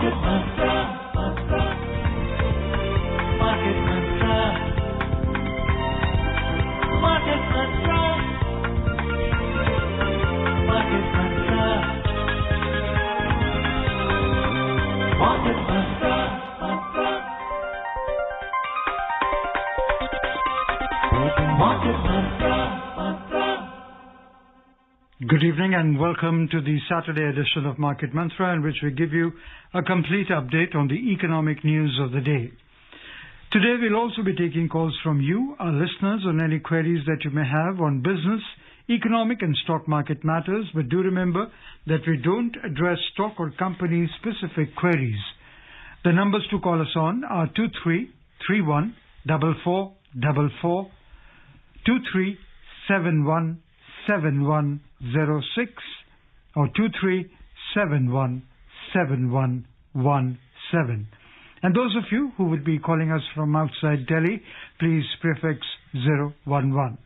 Market Mantra. Market Mantra. Market Mantra. Market Mantra. Market Mantra. Market Mantra. Good evening and welcome to the Saturday edition of Market Mantra, in which we give you a complete update on the economic news of the day. Today we'll also be taking calls from you, our listeners, on any queries that you may have on business, economic and stock market matters, but do remember that we don't address stock or company specific queries. The numbers to call us on are 2331 4444, 2371 7106 or 2371 7117. And those of you who would be calling us from outside Delhi, please prefix 011.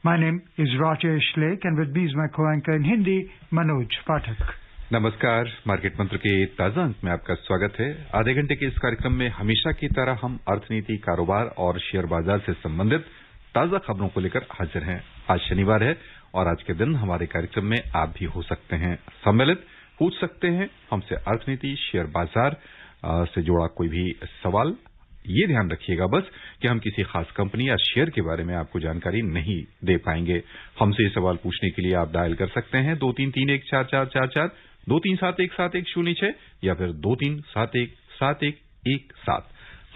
My name is Rajesh Lake and with me is my co-anchor in Hindi, Manoj Pathak. नमस्कार, market मंत्र के ताजा अंक में आपका स्वागत है। आधे घंटे के इस कार्यक्रम में हमेशा की तरह हम अर्थनीति, कारोबार और शेयर बाजार से संबंधित ताजा खबरों को लेकर हाजिर हैं। आज शनिवार है और आज के दिन हमारे कार्यक्रम में आप भी हो सकते हैं सम्मिलित, पूछ सकते हैं हमसे अर्थनीति, शेयर बाजार से जुड़ा कोई भी सवाल। ये ध्यान रखिएगा बस कि हम किसी खास कंपनी या शेयर के बारे में आपको जानकारी नहीं दे पाएंगे। हमसे ये सवाल पूछने के लिए आप डायल कर सकते हैं 23314444, 23717106 या फिर 23717117।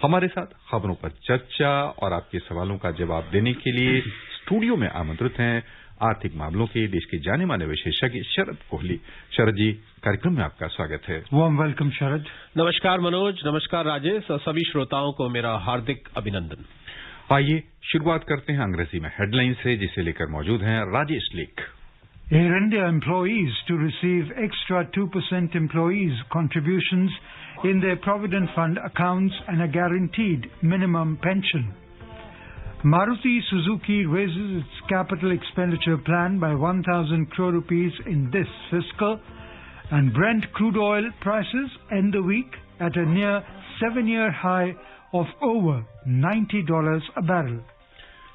हमारे साथ खबरों पर चर्चा और आपके सवालों का जवाब देने के लिए स्टूडियो में आमंत्रित हैं आर्थिक मामलों के देश के जाने माने विशेषज्ञ शरद कोहली। शरद जी, कार्यक्रम में आपका स्वागत है। वार्म वेलकम शरद। नमस्कार मनोज, नमस्कार राजेश और सभी श्रोताओं को मेरा हार्दिक अभिनंदन। आइए शुरुआत करते हैं अंग्रेजी में हेडलाइन से, जिसे लेकर मौजूद हैं राजेश लेख। Air India employees to receive extra 2% employees contributions in their Provident Fund accounts and a guaranteed minimum pension. Maruti Suzuki raises its capital expenditure plan by 1,000 crore rupees in this fiscal, and Brent crude oil prices end the week at a near 7-year high of over $90 a barrel.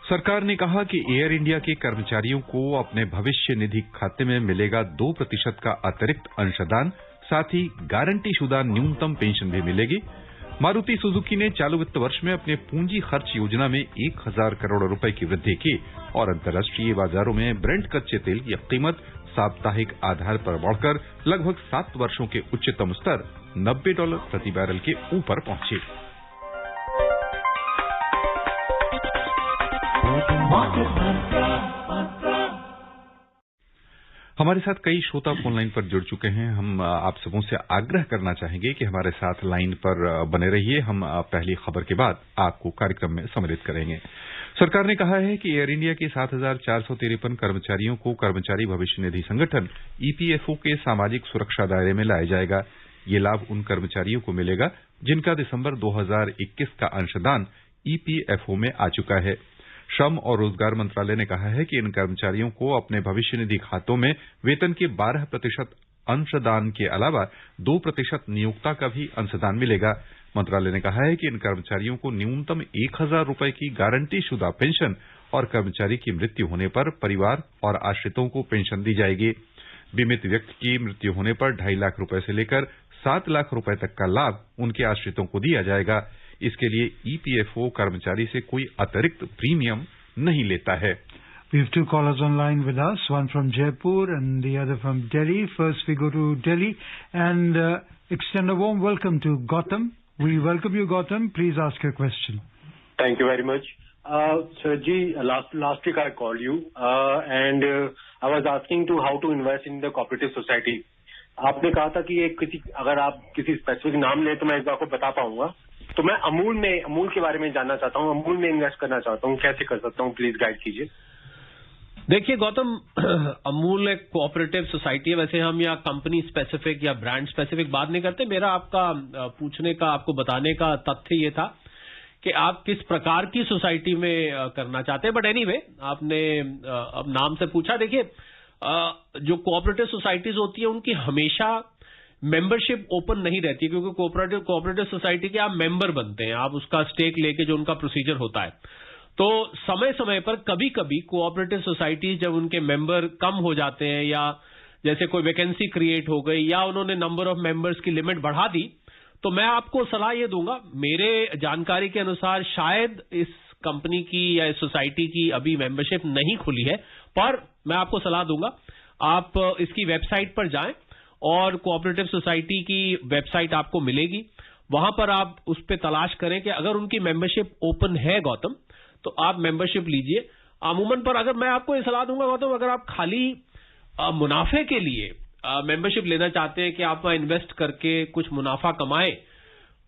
सरकार ने कहा कि air India के कर्मचारियों को अपने भविष्य निधि खाते में मिलेगा 2% का अतिरिक्त अंशदान, साथ ही गारंटीशुदा न्यूनतम पेंशन भी मिलेगी। मारुति सुजुकी ने चालू वित्त वर्ष में अपने पूंजी खर्च योजना में 1,000 करोड़ रुपए की वृद्धि की और अंतर्राष्ट्रीय बाजारों में ब्रेंट कच्चे तेल की कीमत साप्ताहिक आधार पर बढ़कर लगभग 7 वर्षों के उच्चतम स्तर $90 प्रति बैरल के ऊपर पहुंची। हमारे साथ कई श्रोता फोन लाइन पर जुड़ चुके हैं। हम आप सबों से आग्रह करना चाहेंगे कि हमारे साथ लाइन पर बने रहिए। हम पहली खबर के बाद आपको कार्यक्रम में सम्मिलित करेंगे। सरकार ने कहा है कि एयर इंडिया के 7,453 कर्मचारियों को कर्मचारी भविष्य निधि संगठन ईपीएफओ के सामाजिक सुरक्षा दायरे में लाया जाएगा। ये लाभ उन कर्मचारियों को मिलेगा जिनका दिसंबर 2021 का अंशदान ईपीएफओ में आ चुका है। श्रम और रोजगार मंत्रालय ने कहा है कि इन कर्मचारियों को अपने भविष्य निधि खातों में वेतन के 12% अंशदान के अलावा 2% नियोक्ता का भी अंशदान मिलेगा। मंत्रालय ने कहा है कि इन कर्मचारियों को न्यूनतम 1,000 रुपए की गारंटीशुदा पेंशन और कर्मचारी की मृत्यु होने पर परिवार और आश्रितों को पेंशन दी जाएगी। बीमित व्यक्ति की मृत्यु होने पर 2.5 लाख रुपए से लेकर 7 लाख रुपए तक का लाभ उनके आश्रितों को दिया जाएगा। इसके लिए ईपीएफओ कर्मचारी से कोई अतिरिक्त प्रीमियम नहीं लेता है। We have two callers online with us, one from Jaipur and the other from Delhi. First we go to Delhi and extend a warm welcome to Gautam. We welcome you, Gautam. Please ask your question. Thank you very much. Sir ji, last week I called you and I was asking to how to invest in the cooperative society. आपने कहा था कि अगर आप किसी specific नाम लें तो मैं इस बार को बता पाऊंगा। तो मैं अमूल के बारे में जानना चाहता हूँ, अमूल में इन्वेस्ट करना चाहता हूँ, कैसे कर सकता हूँ, प्लीज गाइड कीजिए। देखिए गौतम, अमूल एक कोऑपरेटिव सोसाइटी है। वैसे हम या कंपनी स्पेसिफिक या ब्रांड स्पेसिफिक बात नहीं करते। मेरा आपका पूछने का, आपको बताने का तथ्य ये था कि आप किस प्रकार की सोसाइटी में करना चाहते हैं। बट एनीवे, आपने अब नाम से पूछा। देखिए, जो कोऑपरेटिव सोसाइटीज होती है उनकी हमेशा मेंबरशिप ओपन नहीं रहती है, क्योंकि कोऑपरेटिव सोसाइटी के आप मेंबर बनते हैं, आप उसका स्टेक लेके जो उनका प्रोसीजर होता है। तो समय समय पर कभी कभी कोऑपरेटिव सोसाइटी जब उनके मेंबर कम हो जाते हैं, या जैसे कोई वैकेंसी क्रिएट हो गई, या उन्होंने नंबर ऑफ मेंबर्स की लिमिट बढ़ा दी, तो मैं आपको सलाह ये दूंगा, मेरे जानकारी के अनुसार शायद इस कंपनी की या इस सोसाइटी की अभी मेंबरशिप नहीं खुली है, पर मैं आपको सलाह दूंगा आप इसकी वेबसाइट पर जाएं, और कोऑपरेटिव सोसाइटी की वेबसाइट आपको मिलेगी, वहां पर आप उस पर तलाश करें कि अगर उनकी मेंबरशिप ओपन है गौतम, तो आप मेंबरशिप लीजिए। अमूमन पर अगर मैं आपको ये सलाह दूंगा गौतम, अगर आप खाली मुनाफे के लिए मेंबरशिप लेना चाहते हैं कि आप वहां इन्वेस्ट करके कुछ मुनाफा कमाएं,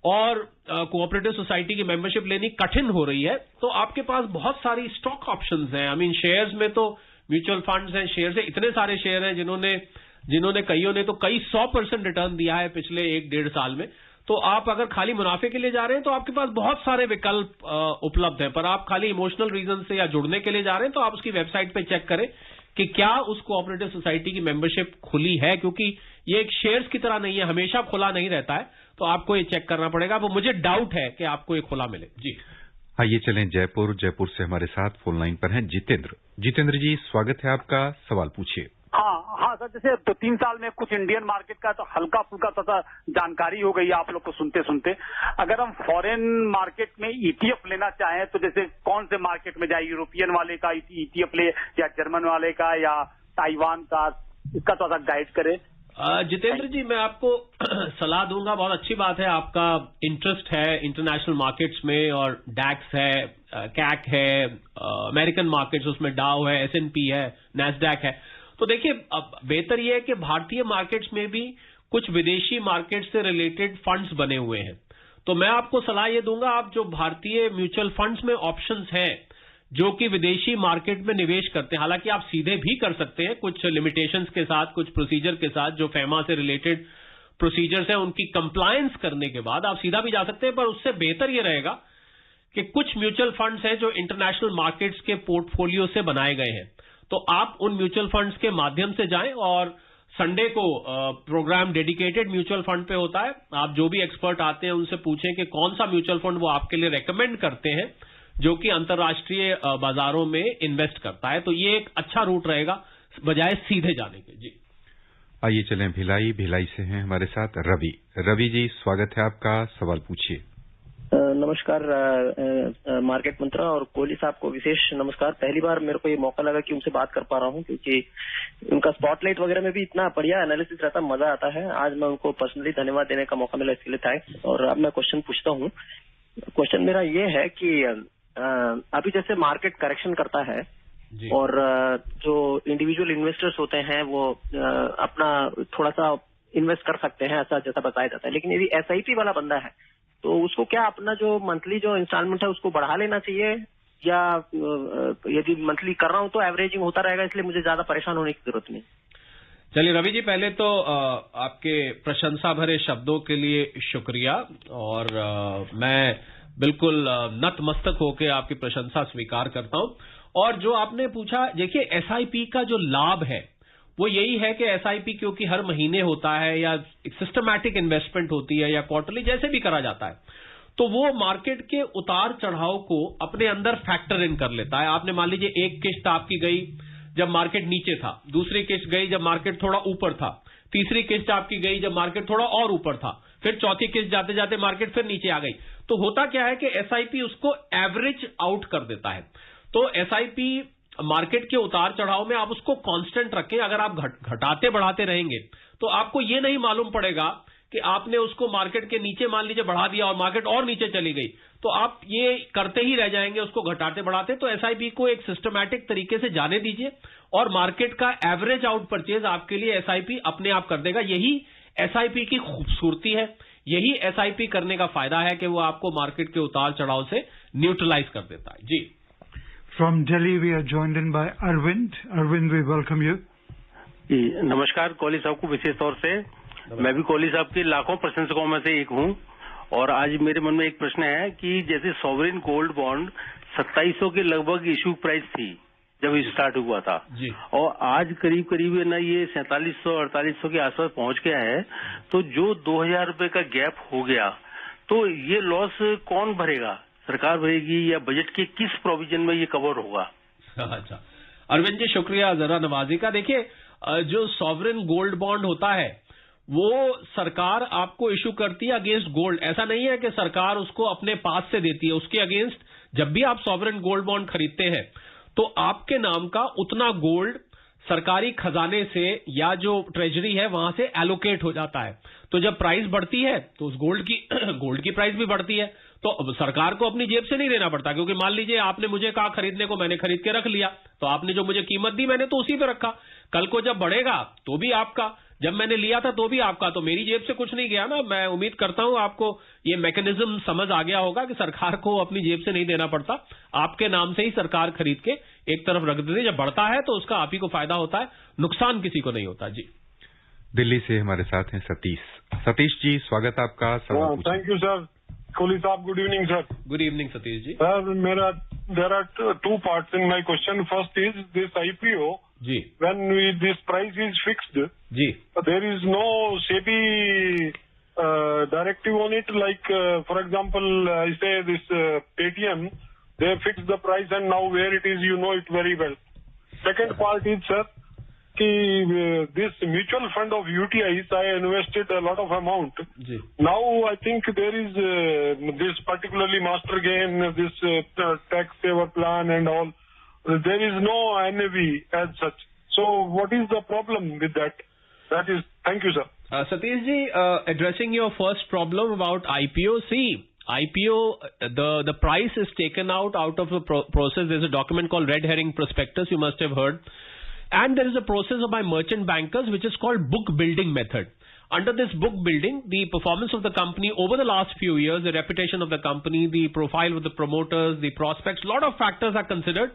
और कोऑपरेटिव सोसाइटी की मेंबरशिप लेनी कठिन हो रही है, तो आपके पास बहुत सारी स्टॉक ऑप्शंस हैं। आई मीन शेयर्स में तो म्यूचुअल फंड्स हैं, शेयर से इतने सारे शेयर हैं जिन्होंने कईयों ने तो कई 100% रिटर्न दिया है पिछले 1-1.5 साल में। तो आप अगर खाली मुनाफे के लिए जा रहे हैं तो आपके पास बहुत सारे विकल्प उपलब्ध हैं, पर आप खाली इमोशनल रीजन से या जुड़ने के लिए जा रहे हैं तो आप उसकी वेबसाइट पे चेक करें कि क्या उस कोऑपरेटिव सोसाइटी की मेंबरशिप खुली है, क्योंकि ये एक शेयर्स की तरह नहीं है, हमेशा खुला नहीं रहता है, तो आपको ये चेक करना पड़ेगा। वो मुझे डाउट है कि आपको ये खुला मिले। जी आइए चलें जयपुर से हमारे साथ फोन लाइन पर हैं जितेंद्र जी, स्वागत है आपका, सवाल पूछिए। हाँ सर, जैसे 2-3 साल में कुछ इंडियन मार्केट का तो हल्का फुल्का तथा जानकारी हो गई है आप लोग को सुनते सुनते। अगर हम फॉरेन मार्केट में ईटीएफ लेना चाहें तो जैसे कौन से मार्केट में जाए, यूरोपियन वाले का ईटीएफ ले या जर्मन वाले का या ताइवान का, इसका थोड़ा सा गाइड करें। जितेंद्र जी, मैं आपको सलाह दूंगा, बहुत अच्छी बात है आपका इंटरेस्ट है इंटरनेशनल मार्केट्स में, और डैक्स है, कैक है, अमेरिकन मार्केट्स उसमें डाउ है, S&P है, नैस्डैक है। तो देखिए, अब बेहतर यह है कि भारतीय मार्केट्स में भी कुछ विदेशी मार्केट से रिलेटेड फंड्स बने हुए हैं। तो मैं आपको सलाह ये दूंगा, आप जो भारतीय म्यूचुअल फंड्स में ऑप्शंस हैं जो कि विदेशी मार्केट में निवेश करते हैं, हालांकि आप सीधे भी कर सकते हैं कुछ लिमिटेशंस के साथ, कुछ प्रोसीजर के साथ, जो फेमा से रिलेटेड प्रोसीजर्स हैं उनकी कंप्लायंस करने के बाद आप सीधा भी जा सकते हैं, पर उससे बेहतर ये रहेगा कि कुछ म्यूचुअल फंड्स हैं जो इंटरनेशनल मार्केट्स के पोर्टफोलियो से बनाए गए हैं, तो आप उन म्यूचुअल फंड्स के माध्यम से जाएं, और संडे को प्रोग्राम डेडिकेटेड म्यूचुअल फंड पे होता है। आप जो भी एक्सपर्ट आते हैं उनसे पूछें कि कौन सा म्यूचुअल फंड वो आपके लिए रेकमेंड करते हैं जो कि अंतर्राष्ट्रीय बाजारों में इन्वेस्ट करता है। तो ये एक अच्छा रूट रहेगा बजाय सीधे जाने के। जी आइए चलें भिलाई से हैं हमारे साथ रवि जी, स्वागत है आपका, सवाल पूछिए। नमस्कार मार्केट मंत्रा और कोहली साहब को विशेष नमस्कार। पहली बार मेरे को ये मौका लगा कि उनसे बात कर पा रहा हूँ, क्योंकि उनका स्पॉटलाइट वगैरह में भी इतना बढ़िया एनालिसिस रहता, मजा आता है। आज मैं उनको पर्सनली धन्यवाद देने का मौका मिला, इसके लिए थैंक्स। और अब मैं क्वेश्चन पूछता हूँ। क्वेश्चन मेरा ये है कि अभी जैसे मार्केट करेक्शन करता है और जो इंडिविजुअल इन्वेस्टर्स होते हैं वो अपना थोड़ा सा इन्वेस्ट कर सकते हैं, ऐसा जैसा बताया जाता है, लेकिन यदि SIP वाला बंदा है तो उसको क्या अपना जो मंथली जो इंस्टॉलमेंट है उसको बढ़ा लेना चाहिए, या यदि मंथली कर रहा हूं तो एवरेजिंग होता रहेगा, इसलिए मुझे ज्यादा परेशान होने की जरूरत नहीं। चलिए रवि जी, पहले तो आपके प्रशंसा भरे शब्दों के लिए शुक्रिया, और मैं बिल्कुल नतमस्तक होकर आपकी प्रशंसा स्वीकार करता हूं। और जो आपने पूछा, देखिए SIP का जो लाभ है वो यही है कि SIP क्योंकि हर महीने होता है या एक सिस्टमैटिक इन्वेस्टमेंट होती है या क्वार्टरली जैसे भी करा जाता है, तो वो मार्केट के उतार चढ़ाव को अपने अंदर फैक्टर इन कर लेता है। आपने मान लीजिए एक किस्त आपकी गई जब मार्केट नीचे था, दूसरी किस्त गई जब मार्केट थोड़ा ऊपर था, तीसरी किस्त आपकी गई जब मार्केट थोड़ा और ऊपर था, फिर चौथी किस्त जाते जाते मार्केट फिर नीचे आ गई। तो होता क्या है कि SIP उसको एवरेज आउट कर देता है। तो SIP मार्केट के उतार चढ़ाव में आप उसको कांस्टेंट रखें। अगर आप घटाते बढ़ाते रहेंगे तो आपको ये नहीं मालूम पड़ेगा कि आपने उसको मार्केट के नीचे मान लीजिए बढ़ा दिया और मार्केट और नीचे चली गई, तो आप ये करते ही रह जाएंगे उसको घटाते बढ़ाते। तो SIP को एक सिस्टमैटिक तरीके से जाने दीजिए और मार्केट का एवरेज आउट परचेज आपके लिए SIP अपने आप कर देगा। यही SIP की खूबसूरती है, यही SIP करने का फायदा है कि वो आपको मार्केट के उतार चढ़ाव से न्यूट्रलाइज कर देता है। जी From Delhi, we are joined in by Arvind. Arvind, we welcome you. नमस्कार कोहली साहब को विशेष तौर से। मैं भी कोहली साहब के लाखों प्रशंसकों में से एक हूं, और आज मेरे मन में एक प्रश्न है कि जैसे सॉवरेन गोल्ड बॉन्ड 2700 के लगभग इश्यू प्राइस थी, जब स्टार्ट हुआ था जी। और आज करीब करीब ना ये 4700-4800 के आसपास पहुंच गया है। तो जो 2000 रुपए का गैप हो गया, तो ये लॉस कौन भरेगा? सरकार भरेगी या बजट के किस प्रोविजन में ये कवर होगा? अच्छा, अरविंद जी शुक्रिया जरा नवाजी का। देखिए, जो सॉवरेन गोल्ड बॉन्ड होता है वो सरकार आपको इशू करती है अगेंस्ट गोल्ड। ऐसा नहीं है कि सरकार उसको अपने पास से देती है, उसके अगेंस्ट जब भी आप सॉवरेन गोल्ड बॉन्ड खरीदते हैं तो आपके नाम का उतना गोल्ड सरकारी खजाने से या जो ट्रेजरी है वहां से एलोकेट हो जाता है। तो जब प्राइस बढ़ती है तो उस गोल्ड की प्राइस भी बढ़ती है। तो सरकार को अपनी जेब से नहीं देना पड़ता, क्योंकि मान लीजिए आपने मुझे कहा खरीदने को, मैंने खरीद के रख लिया, तो आपने जो मुझे कीमत दी मैंने तो उसी पे रखा। कल को जब बढ़ेगा तो भी आपका, जब मैंने लिया था तो भी आपका, तो मेरी जेब से कुछ नहीं गया ना। मैं उम्मीद करता हूं आपको ये मैकेनिज्म समझ आ गया होगा कि सरकार को अपनी जेब से नहीं देना पड़ता, आपके नाम से ही सरकार खरीद के एक तरफ रख देती है। जब बढ़ता है तो उसका आप ही को फायदा होता है, नुकसान किसी को नहीं होता। जी, दिल्ली से हमारे साथ हैं सतीश जी, स्वागत आपका। Thank you sir. Kohli sahab, good evening sir. Good evening Satish ji. Sir, मेरा there are two parts in my question. First is this IPO, जी, when this price is fixed, जी, there is no SEBI directive on it, like for example, I say this Paytm, they fix the price and now where it is, you know it very well. Second part is, sir, this mutual fund of UTIs, I invested a lot of amount. जी. Now I think there is this particularly master gain, this tax saver plan and all. There is no NAV as such. So what is the problem with that? That is, thank you, sir. Satish ji, addressing your first problem about IPO, see, IPO, the price is taken out of a process. There's a document called Red Herring Prospectus, you must have heard. And there is a process by merchant bankers which is called book building method. Under this book building, the performance of the company over the last few years, the reputation of the company, the profile of the promoters, the prospects, a lot of factors are considered.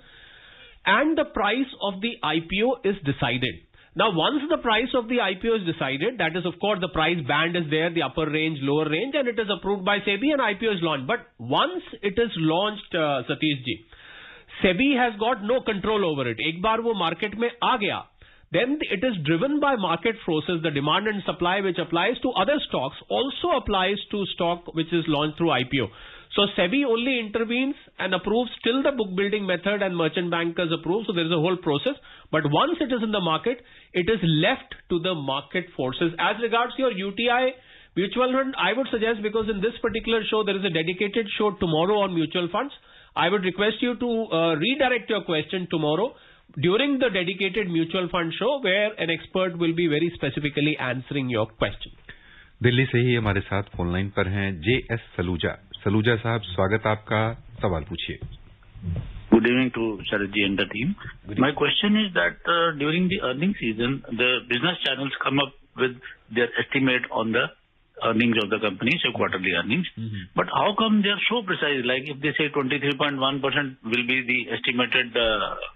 And the price of the IPO is decided. Now, once the price of the IPO is decided, that is, of course, the price band is there, the upper range, lower range, and it is approved by SEBI and IPO is launched. But once it is launched, Satish ji, SEBI has got no control over it. एक बार वो market में आ गया, then it is driven by market forces. The demand and supply which applies to other stocks also applies to stock which is launched through IPO. So SEBI only intervenes and approves till the book building method and merchant bankers approve. So there is a whole process. But once it is in the market, it is left to the market forces. As regards your UTI mutual fund, I would suggest, because in this particular show there is a dedicated show tomorrow on mutual funds, I would request you to redirect your question tomorrow during the dedicated mutual fund show, where an expert will be very specifically answering your question. Delhi से ही हमारे साथ phone line पर हैं JS Saluja साहब, स्वागत आपका, सवाल पूछिए। Good evening to Sharadji and the team. My question is that during the earning season, the business channels come up with their estimate on the earnings of the company, so quarterly earnings. But how come they are so precise? Like if they say 23.1% will be the estimated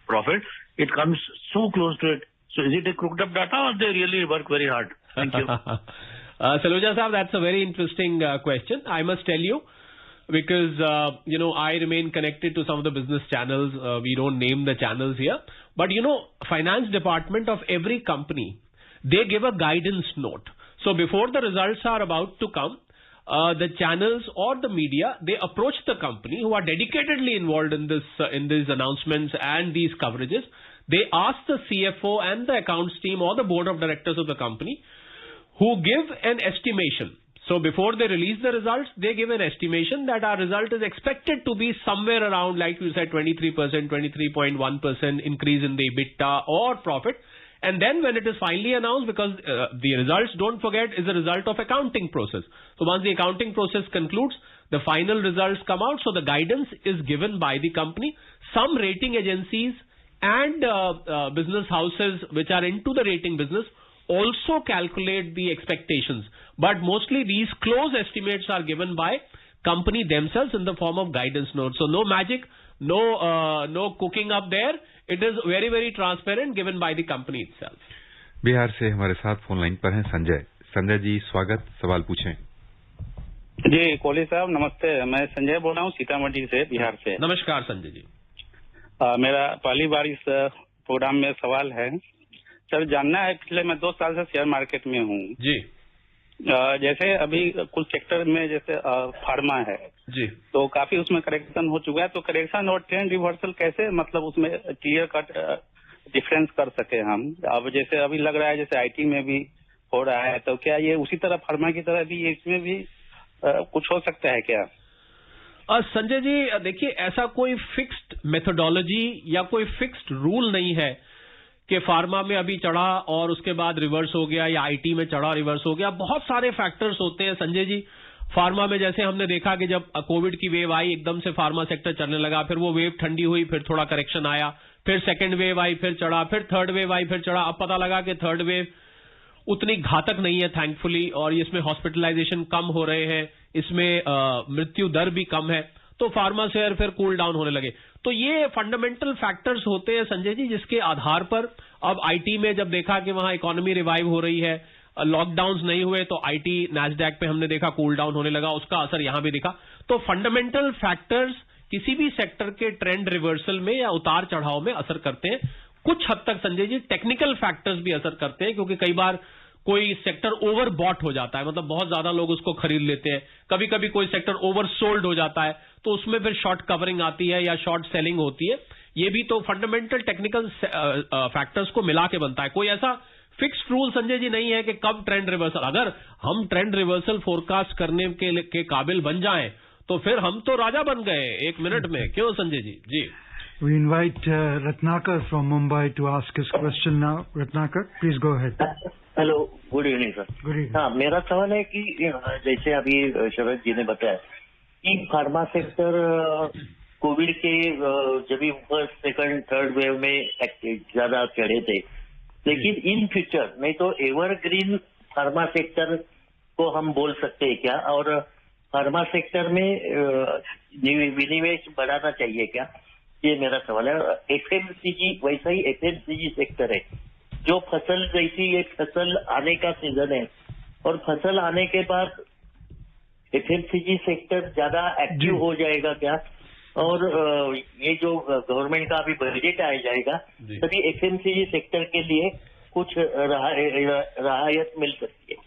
profit, it comes so close to it. So is it a crooked up data or they really work very hard? Thank you. Saluja Saab, that's a very interesting question. I must tell you, because, I remain connected to some of the business channels. We don't name the channels here. But, finance department of every company, they give a guidance note. So before the results are about to come, the channels or the media, they approach the company who are dedicatedly involved in these announcements and these coverages. They ask the CFO and the accounts team or the board of directors of the company, who give an estimation. So before they release the results, they give an estimation that our result is expected to be somewhere around, like you said, 23%, 23.1% increase in the EBITDA or profit. And then when it is finally announced, because the results, don't forget, is a result of accounting process. So once the accounting process concludes, the final results come out. So the guidance is given by the company. Some rating agencies and business houses which are into the rating business also calculate the expectations. But mostly these close estimates are given by company themselves in the form of guidance notes. So no magic, no cooking up there. It is very, very transparent, given by the company itself. Bihar से हमारे साथ phone line पर हैं संजय जी, स्वागत, सवाल पूछें। जी कोहली साहब नमस्ते, मैं संजय बोल रहा हूँ सीतामढ़ी से, बिहार से। नमस्कार संजय जी। मेरा पहली बार इस प्रोग्राम में सवाल है सर, जानना है, पिछले मैं 2 साल से शेयर मार्केट में हूँ जी। जैसे अभी कुछ सेक्टर में जैसे फार्मा है जी, तो काफी उसमें करेक्शन हो चुका है, तो करेक्शन और ट्रेंड रिवर्सल कैसे मतलब उसमें क्लियर कट डिफरेंस कर सके हम? अब जैसे अभी लग रहा है जैसे आईटी में भी हो रहा है, तो क्या ये उसी तरह फार्मा की तरह भी इसमें भी कुछ हो सकता है क्या? संजय जी देखिए, ऐसा कोई फिक्स्ड मेथोडोलॉजी या कोई फिक्स्ड रूल नहीं है कि फार्मा में अभी चढ़ा और उसके बाद रिवर्स हो गया, या आईटी में चढ़ा रिवर्स हो गया। बहुत सारे फैक्टर्स होते हैं संजय जी। फार्मा में जैसे हमने देखा कि जब कोविड की वेव आई, एकदम से फार्मा सेक्टर चलने लगा, फिर वो वेव ठंडी हुई, फिर थोड़ा करेक्शन आया, फिर सेकेंड वेव आई, फिर चढ़ा, फिर थर्ड वेव आई, फिर चढ़ा। अब पता लगा कि थर्ड वेव उतनी घातक नहीं है थैंकफुली, और इसमें हॉस्पिटलाइजेशन कम हो रहे हैं, इसमें मृत्यु दर भी कम है, तो फार्मा शेयर फिर कूल डाउन होने लगे। तो ये फंडामेंटल फैक्टर्स होते हैं संजय जी, जिसके आधार पर अब आईटी में जब देखा कि वहां इकोनॉमी रिवाइव हो रही है, लॉकडाउन्स नहीं हुए, तो आईटी नैस्डैक पे हमने देखा कूल डाउन होने लगा, उसका असर यहां भी दिखा। तो फंडामेंटल फैक्टर्स किसी भी सेक्टर के ट्रेंड रिवर्सल में या उतार चढ़ाव में असर करते हैं। कुछ हद तक संजय जी टेक्निकल फैक्टर्स भी असर करते हैं, क्योंकि कई बार कोई सेक्टर ओवर बॉट हो जाता है, मतलब बहुत ज्यादा लोग उसको खरीद लेते हैं। कभी कभी कोई सेक्टर ओवर सोल्ड हो जाता है, तो उसमें फिर शॉर्ट कवरिंग आती है या शॉर्ट सेलिंग होती है। ये भी तो फंडामेंटल टेक्निकल फैक्टर्स को मिला के बनता है। कोई ऐसा फिक्स्ड रूल संजय जी नहीं है कि कब ट्रेंड रिवर्सल। अगर हम ट्रेंड रिवर्सल फोरकास्ट करने के काबिल बन जाएं तो फिर हम तो राजा बन गए 1 मिनट में, क्यों संजय जी? जी। We invite Ratnakar from Mumbai to ask his question now. Ratnakar, please go ahead. Hello, good evening sir. Good evening. हाँ, मेरा सवाल है कि जैसे अभी शरद जी ने बताया कि फार्मा सेक्टर कोविड के जब भी फर्स्ट सेकंड थर्ड वेव में ज्यादा चढ़े थे, लेकिन इन फ्यूचर नहीं तो एवरग्रीन फार्मा सेक्टर को हम बोल सकते हैं क्या? और फार्मा सेक्टर में विनिवेश बढ़ाना चाहिए क्या? ये मेरा सवाल है। एफएमसीजी वैसा ही एफएमसीजी सेक्टर है, जो फसल जैसी ये फसल आने का सीजन है, और फसल आने के बाद एफएमसीजी सेक्टर ज्यादा एक्टिव हो जाएगा क्या? और ये जो गवर्नमेंट का अभी बजट आ जाएगा, तभी एफएमसीजी सेक्टर के लिए कुछ राहत मिल सकती है।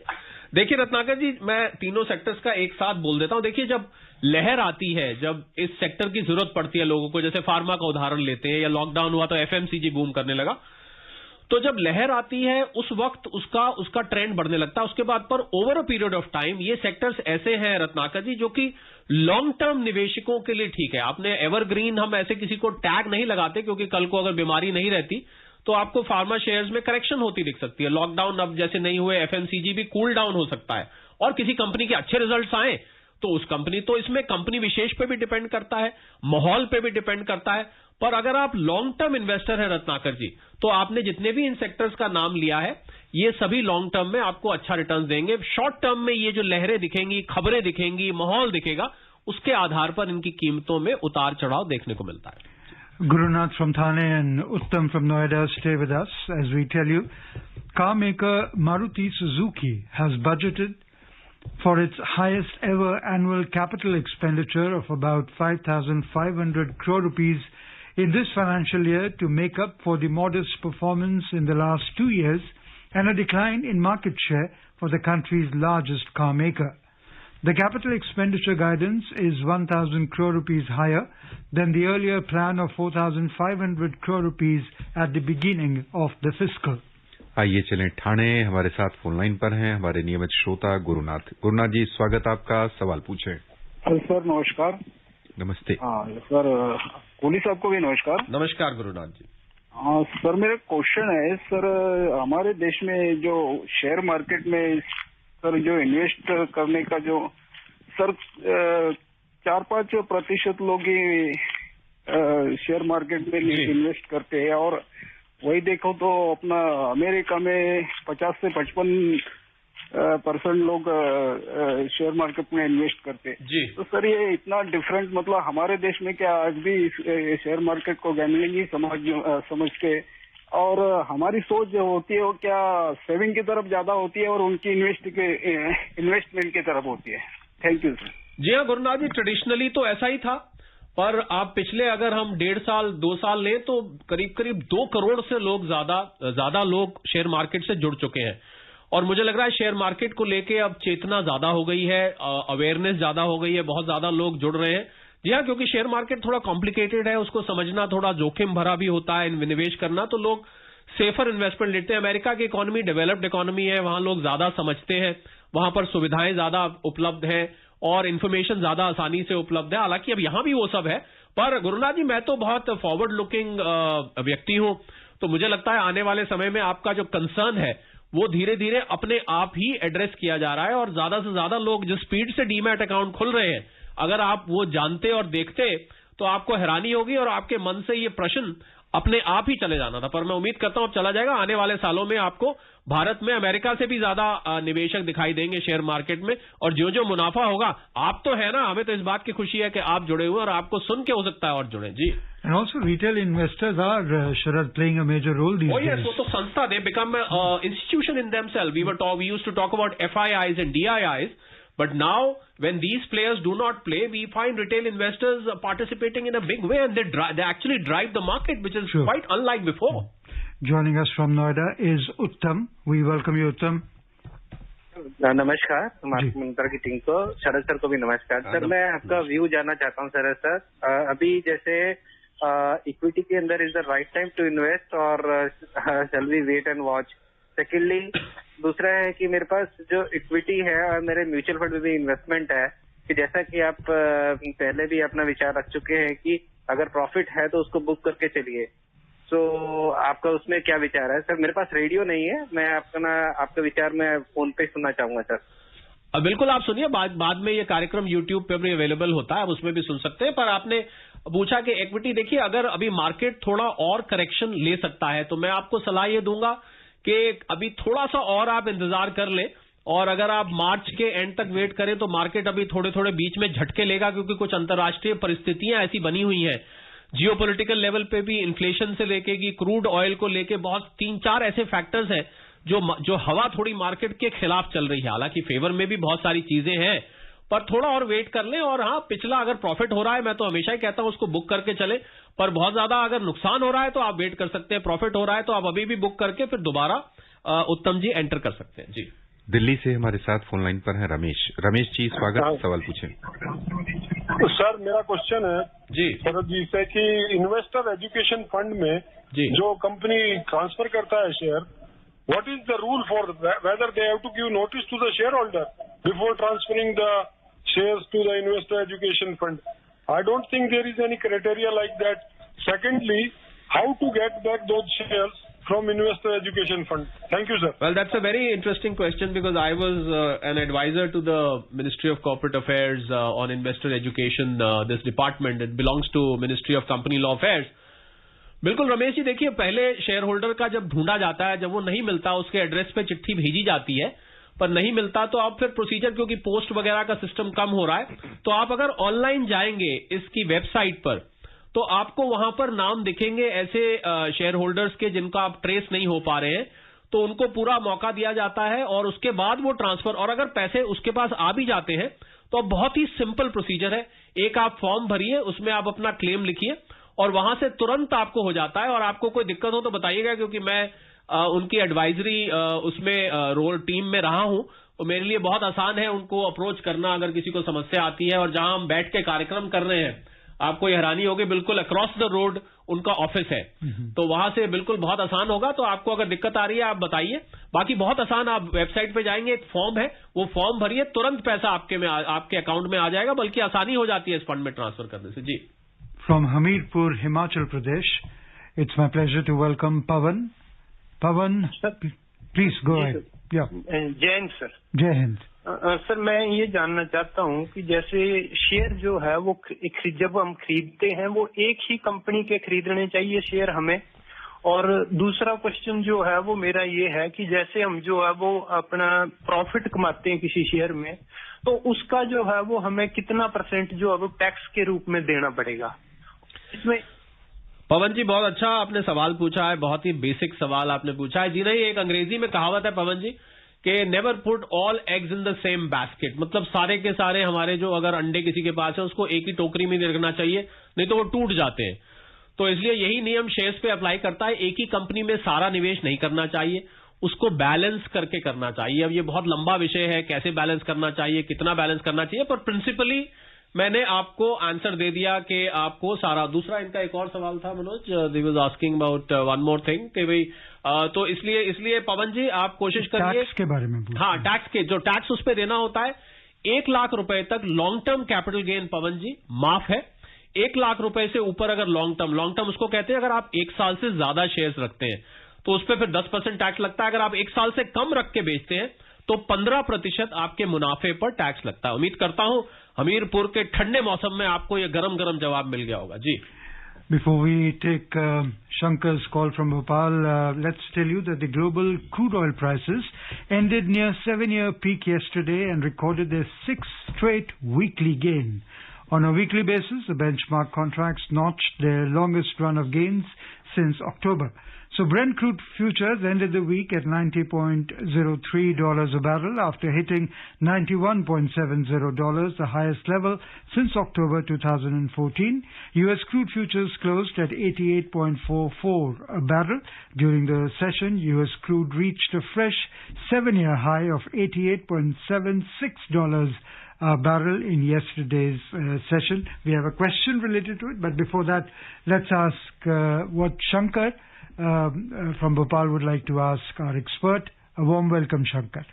देखिए रत्नाकर जी, मैं तीनों सेक्टर्स का एक साथ बोल देता हूं। देखिए, जब लहर आती है, जब इस सेक्टर की जरूरत पड़ती है लोगों को, जैसे फार्मा का उदाहरण लेते हैं, या लॉकडाउन हुआ तो एफएमसीजी बूम करने लगा, तो जब लहर आती है उस वक्त उसका ट्रेंड बढ़ने लगता है। उसके बाद पर over a period of time ये सेक्टर्स ऐसे हैं रत्नाकर जी, जो कि लॉन्ग टर्म निवेशकों के लिए ठीक है। आपने एवरग्रीन, हम ऐसे किसी को टैग नहीं लगाते, क्योंकि कल को अगर बीमारी नहीं रहती तो आपको फार्मा शेयर्स में करेक्शन होती दिख सकती है। लॉकडाउन अब जैसे नहीं हुए, एफएमसीजी भी कूल डाउन हो सकता है, और किसी कंपनी के अच्छे रिजल्ट्स आए तो उस कंपनी, तो इसमें कंपनी विशेष पे भी डिपेंड करता है, माहौल पे भी डिपेंड करता है। पर अगर आप लॉन्ग टर्म इन्वेस्टर हैं रत्नाकर जी, तो आपने जितने भी इन सेक्टर्स का नाम लिया है, ये सभी लॉन्ग टर्म में आपको अच्छा रिटर्न देंगे। शॉर्ट टर्म में ये जो लहरें दिखेंगी, खबरें दिखेंगी, माहौल दिखेगा, उसके आधार पर इनकी कीमतों में उतार चढ़ाव देखने को मिलता है। Gurunath from Thane and Uttam from Noida stay with us as we tell you, car maker Maruti Suzuki has budgeted for its highest ever annual capital expenditure of about 5,500 crore rupees in this financial year to make up for the modest performance in the last 2 years and a decline in market share for the country's largest car maker. The capital expenditure guidance is 1,000 crore rupees higher than the earlier plan of 4,500 crore rupees at the beginning of the fiscal. आइए चलें ठाणे, हमारे साथ phone line पर हैं हमारे नियमित श्रोता गुरुनाथ। गुरुनाथ जी, स्वागत आपका, सवाल पूछें। सर नमस्कार। नमस्ते। हाँ सर, कोहली साहब को भी नमस्कार। नमस्कार गुरुनाथ जी। हाँ सर, मेरा क्वेश्चन है सर, हमारे देश में जो शेयर मार्केट में सर जो इन्वेस्ट करने का जो सर 4-5% लोग ही शेयर मार्केट में इन्वेस्ट करते हैं, और वही देखो तो अपना अमेरिका में 50 से 55% लोग शेयर मार्केट में इन्वेस्ट करते हैं। जी। तो सर ये इतना डिफरेंट, मतलब हमारे देश में क्या आज भी शेयर मार्केट को गैम्बलिंग ही समझ के, और हमारी सोच जो होती है वो क्या सेविंग की तरफ ज्यादा होती है और उनकी इन्वेस्टमेंट की तरफ होती है। Thank you sir. जी हाँ गुरुनाथ जी, ट्रेडिशनली तो ऐसा ही था, पर आप पिछले अगर हम 1.5 साल 2 साल लें तो करीब करीब 2 करोड़ से लोग ज्यादा लोग शेयर मार्केट से जुड़ चुके हैं। और मुझे लग रहा है शेयर मार्केट को लेके अब चेतना ज्यादा हो गई है, अवेयरनेस ज्यादा हो गई है, बहुत ज्यादा लोग जुड़ रहे हैं। जी हाँ, क्योंकि शेयर मार्केट थोड़ा कॉम्प्लिकेटेड है, उसको समझना थोड़ा जोखिम भरा भी होता है, निवेश करना, तो लोग सेफर इन्वेस्टमेंट लेते हैं। अमेरिका की इकोनॉमी डेवलप्ड इकोनॉमी है, वहां लोग ज्यादा समझते हैं, वहां पर सुविधाएं ज्यादा उपलब्ध हैं और इन्फॉर्मेशन ज्यादा आसानी से उपलब्ध है। हालांकि अब यहां भी वो सब है, पर गुरुनाथ जी मैं तो बहुत फॉरवर्ड लुकिंग व्यक्ति हूं, तो मुझे लगता है आने वाले समय में आपका जो कंसर्न है वो धीरे धीरे अपने आप ही एड्रेस किया जा रहा है और ज्यादा से ज्यादा लोग जिस स्पीड से डीमैट अकाउंट खुल रहे हैं, अगर आप वो जानते और देखते तो आपको हैरानी होगी और आपके मन से ये प्रश्न अपने आप ही चले जाना था। पर मैं उम्मीद करता हूं अब चला जाएगा। आने वाले सालों में आपको भारत में अमेरिका से भी ज्यादा निवेशक दिखाई देंगे शेयर मार्केट में, और जो जो मुनाफा होगा, आप तो है ना, हमें तो इस बात की खुशी है कि आप जुड़े हुए और आपको सुन के हो सकता है और जुड़े। जी। And also retail investors are, Sharad, playing a major role these days. Yes, so to Sanstha, they become an institution in themselves. We used to talk about FIIs and DIIs, but now when these players do not play, we find retail investors participating in a big way, and they actually drive the market, which is quite unlike before. Joining us from Noida is Uttam. We welcome you, Uttam. नमस्कार, market मंत्र की team को, शरद sir को भी नमस्कार। Sir मैं आपका view जानना चाहता हूँ शरद सर। अभी जैसे इक्विटी के अंदर is the right time to invest और shall we wait and watch? Secondly दूसरा है कि मेरे पास जो इक्विटी है और मेरे म्यूचुअल फंड में भी इन्वेस्टमेंट है, कि जैसा कि आप पहले भी अपना विचार रख चुके हैं कि अगर प्रॉफिट है तो उसको बुक करके चलिए, तो आपका उसमें क्या विचार है? सर मेरे पास रेडियो नहीं है, मैं आपका विचार मैं फोन पे सुनना चाहूंगा सर। बिल्कुल आप सुनिए, बाद में ये कार्यक्रम यूट्यूब पे भी अवेलेबल होता है, आप उसमें भी सुन सकते हैं। पर आपने पूछा कि इक्विटी, देखिए अगर अभी मार्केट थोड़ा और करेक्शन ले सकता है तो मैं आपको सलाह ये दूंगा कि अभी थोड़ा सा और आप इंतजार कर लें, और अगर आप मार्च के एंड तक वेट करें तो मार्केट अभी थोड़े थोड़े बीच में झटके लेगा, क्योंकि कुछ अंतर्राष्ट्रीय परिस्थितियां ऐसी बनी हुई हैं, जियोपॉलिटिकल लेवल पे भी, इन्फ्लेशन से लेके कि क्रूड ऑयल को लेके बहुत 3-4 ऐसे फैक्टर्स हैं जो हवा थोड़ी मार्केट के खिलाफ चल रही है। हालांकि फेवर में भी बहुत सारी चीजें हैं, पर थोड़ा और वेट कर लें। और हाँ, पिछला अगर प्रॉफिट हो रहा है, मैं तो हमेशा ही कहता हूं उसको बुक करके चले, पर बहुत ज्यादा अगर नुकसान हो रहा है तो आप वेट कर सकते हैं। प्रॉफिट हो रहा है तो आप अभी भी बुक करके फिर दोबारा उत्तम जी एंटर कर सकते हैं। जी। दिल्ली से हमारे साथ फोन लाइन पर है रमेश। रमेश जी स्वागत, सवाल पूछें। सर मेरा क्वेश्चन है जी शरद जी से कि इन्वेस्टर एजुकेशन फंड में जो कंपनी ट्रांसफर करता है share, what is the rule for whether they have to give notice to the share holder before transferring the shares to the investor education fund? I don't think there is any criteria like that. Secondly, how to get back those shares from Investor Education Fund? Thank you, sir. Well, that's a very interesting question because I was an advisor to the Ministry of Corporate Affairs on Investor Education, this department. It belongs to Ministry of Company Law Affairs. बिल्कुल रमेश जी, देखिए पहले share holder का जब ढूंढा जाता है, जब वो नहीं मिलता, उसके एड्रेस पे चिट्ठी भेजी जाती है, पर नहीं मिलता तो आप फिर प्रोसीजर, क्योंकि पोस्ट वगैरह का सिस्टम कम हो रहा है, तो आप अगर ऑनलाइन जाएंगे इसकी वेबसाइट पर तो आपको वहां पर नाम दिखेंगे ऐसे शेयर होल्डर्स के जिनका आप ट्रेस नहीं हो पा रहे हैं, तो उनको पूरा मौका दिया जाता है और उसके बाद वो ट्रांसफर, और अगर पैसे उसके पास आ भी जाते हैं तो अब बहुत ही सिंपल प्रोसीजर है। एक आप फॉर्म भरिए, उसमें आप अपना क्लेम लिखिए और वहां से तुरंत आपको हो जाता है। और आपको कोई दिक्कत हो तो बताइएगा, क्योंकि मैं उनकी एडवाइजरी उसमें रोल टीम में रहा हूं, तो मेरे लिए बहुत आसान है उनको अप्रोच करना अगर किसी को समस्या आती है। और जहां हम बैठ के कार्यक्रम कर रहे हैं, आपको ये हैरानी होगी, बिल्कुल अक्रॉस द रोड उनका ऑफिस है, तो वहां से बिल्कुल बहुत आसान होगा। तो आपको अगर दिक्कत आ रही है आप बताइए, बाकी बहुत आसान, आप वेबसाइट पे जाएंगे, एक फॉर्म है, वो फॉर्म भरिए, तुरंत पैसा आपके अकाउंट में आ जाएगा, बल्कि आसानी हो जाती है इस फंड में ट्रांसफर करने से। जी। From Hamirpur, Himachal Pradesh, it's my pleasure to welcome Pawan. Pawan, please go ahead. Jai Hind sir. जय हिंद सर, मैं ये जानना चाहता हूँ कि जैसे शेयर जो है वो जब हम खरीदते हैं वो एक ही कंपनी के खरीदने चाहिए शेयर हमें, और दूसरा क्वेश्चन जो है वो मेरा ये है कि जैसे हम जो है वो अपना प्रॉफिट कमाते हैं किसी शेयर में, तो उसका जो है वो हमें कितना % जो है वो टैक्स के रूप में देना पड़ेगा इसमें? पवन जी, बहुत अच्छा आपने सवाल पूछा है, बहुत ही बेसिक सवाल आपने पूछा है। जी नहीं, एक अंग्रेजी में कहावत है पवन जी कि never put all eggs in the same basket, मतलब सारे के सारे हमारे जो अगर अंडे किसी के पास है उसको एक ही टोकरी में नहीं रखना चाहिए, नहीं तो वो टूट जाते हैं। तो इसलिए यही नियम शेयर्स पे अप्लाई करता है। एक ही कंपनी में सारा निवेश नहीं करना चाहिए, उसको बैलेंस करके करना चाहिए। अब ये बहुत लंबा विषय है, कैसे बैलेंस करना चाहिए, कितना बैलेंस करना चाहिए, पर प्रिंसिपली मैंने आपको आंसर दे दिया कि आपको सारा। दूसरा इनका एक और सवाल था Manoj, they was asking about one more thing कि भाई तो इसलिए पवन जी आप कोशिश करिए टैक्स के बारे में। हाँ, टैक्स के जो टैक्स उस पर देना होता है 1 लाख रुपए तक लॉन्ग टर्म कैपिटल गेन पवन जी माफ है। 1 लाख रुपए से ऊपर अगर लॉन्ग टर्म उसको कहते हैं अगर आप 1 साल से ज्यादा शेयर्स रखते हैं तो उस पर फिर 10% टैक्स लगता है। अगर आप 1 साल से कम रख के बेचते हैं तो 15% आपके मुनाफे पर टैक्स लगता है। उम्मीद करता हूं हमीरपुर के ठंडे मौसम में आपको यह गरम जवाब मिल गया होगा जी। Before we take Shankar's call from Bhopal, let's tell you that the global crude oil prices ended near 7-year peak yesterday and recorded their 6th straight weekly gain. On a weekly basis, the benchmark contracts notched their longest run of gains since October. So Brent crude futures ended the week at $90.03 a barrel after hitting $91.70, the highest level since October 2014. US crude futures closed at $88.44 a barrel. During the session, US crude reached a fresh 7-year high of $88.76 a barrel in yesterday's session. We have a question related to it, but before that, let's ask what Shankar from Bhopal would like to ask our expert. A warm welcome, Shankar.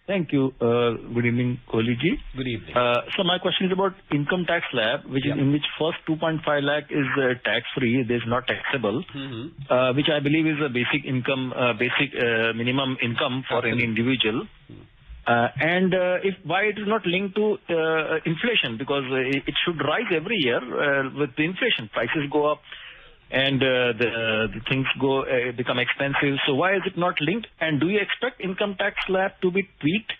Thank you. Good evening, Kohli ji. Good evening. So my question is about income tax slab, which is in which first 2.5 lakh is tax-free, it is not taxable, which I believe is a basic income, minimum income for any individual. And why it is not linked to inflation, because it should rise every year with the inflation. Prices go up and the things become expensive. So why is it not linked? And do you expect income tax slab to be tweaked,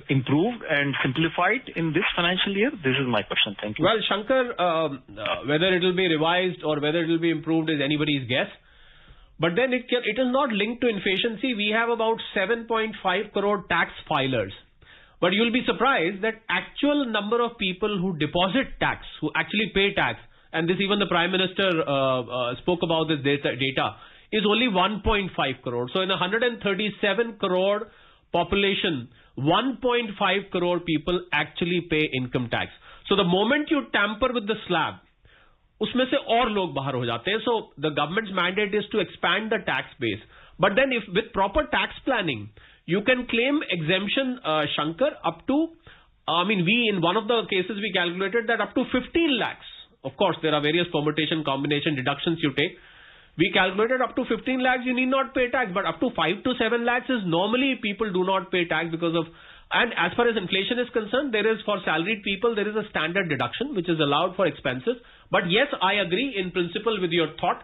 improved and simplified in this financial year? This is my question. Thank you. Well, Shankar, whether it will be revised or whether it will be improved is anybody's guess. But then it is not linked to inflation. See, we have about 7.5 crore tax filers. But you'll be surprised that actual number of people who deposit tax, who actually pay tax, and this even the Prime Minister spoke about this data, is only 1.5 crore. So in a 137 crore population, 1.5 crore people actually pay income tax. So the moment you tamper with the slab, उसमें से और लोग बाहर हो जाते हैं. So the government's mandate is to expand the tax base. But then if with proper tax planning, you can claim exemption, Shankar, up to, we in one of the cases we calculated that up to 15 lakhs. Of course, there are various permutation, combination, deductions you take. We calculated up to 15 lakhs, you need not pay tax, but up to 5 to 7 lakhs is normally people do not pay tax because of, and as far as inflation is concerned, there is for salaried people, there is a standard deduction which is allowed for expenses. But yes, I agree in principle with your thought.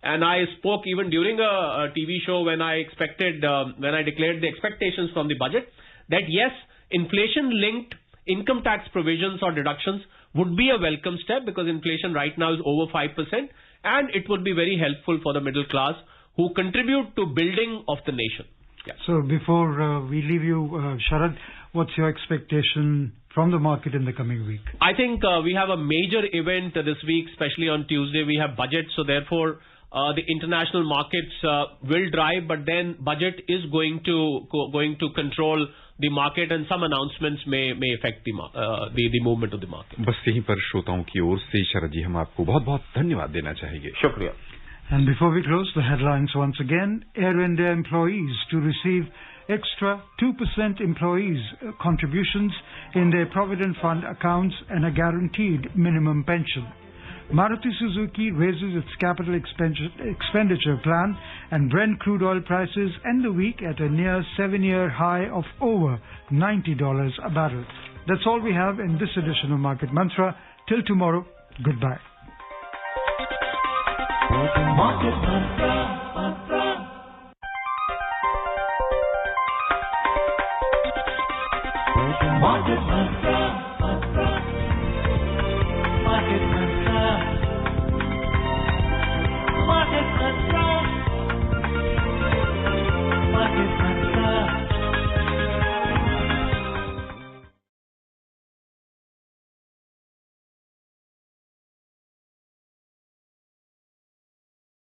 And I spoke even during a TV show when I declared the expectations from the budget that yes, inflation-linked income tax provisions or deductions would be a welcome step because inflation right now is over 5% and it would be very helpful for the middle class who contribute to building of the nation. Yeah. So before we leave you, Sharad, what's your expectation from the market in the coming week? I think we have a major event this week, especially on Tuesday. We have budget, so therefore the international markets will drive, but then budget is going to control the market and some announcements may affect the movement of the market. बस यहीं पर श्रोताओं की ओर से शरद जी हम आपको बहुत-बहुत धन्यवाद देना चाहेंगे. शुक्रिया. And before we close, the headlines once again. Air India employees to receive extra 2% employees contributions in their Provident Fund accounts and a guaranteed minimum pension. Maruti Suzuki raises its capital expenditure plan, and Brent crude oil prices end the week at a near 7-year high of over $90 a barrel. That's all we have in this edition of Market Mantra. Till tomorrow, goodbye. Market Mantra.